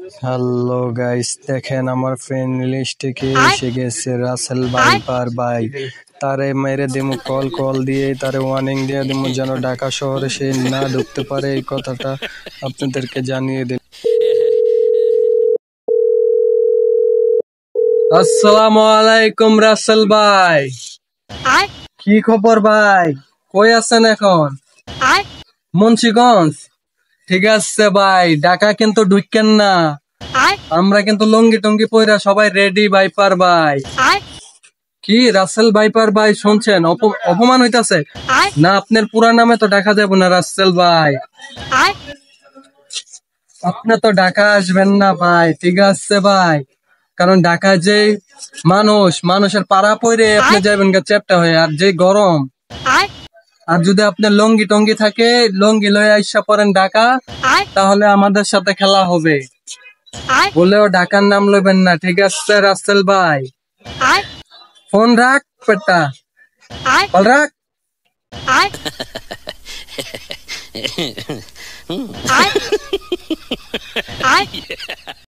Hello guys, দেখেন আমার friend লিস্টে কে এসে গেছে। রাসেল ভাইপার ভাই, তারে মেরে দিমু কল দিয়ে, তারে ওয়ার্নিং দিয়ে দিমু যেন ঢাকা শহরে সে না ঢুকতে পারে। এই কথাটা আপনাদেরকে জানিয়ে দিন। আসসালামু আলাইকুম রাসেল ভাই, কি খবর ভাই? কই আছেন এখন? মুন্সিগঞ্জ? ঠিক আছে ভাই, ঢাকা কিন্তু ঢুকেন না, আমরা কিন্তু লঙ্গি টঙ্গি পইরা সবাই রেডি। ভাইপার ভাই, কি রাসেল ভাইপার ভাই শুনছেন? অপমান হইতাছে না? আপনার পুরা নামে তো ঢাকা যাব না রাসেল ভাই, আপনি তো ঢাকা আসবেন না ভাই। ঠিক আছে ভাই, কারণ ঢাকা যে মানুষের পাড়া পড়ে আপনি যাবেন গা চ্যাপটা হয়ে, আর যে গরম, আর যদি আপনার লঙ্গি টঙ্গি থাকে লঙ্গি লয়ে আইসা পড়েন ঢাকা, তাহলে আমাদের সাথে খেলা হবে। বলেও ঢাকার নাম লইবেন না, ঠিক আছে রাসেল ভাই? ফোন রাখ পেটা, কল রাখ।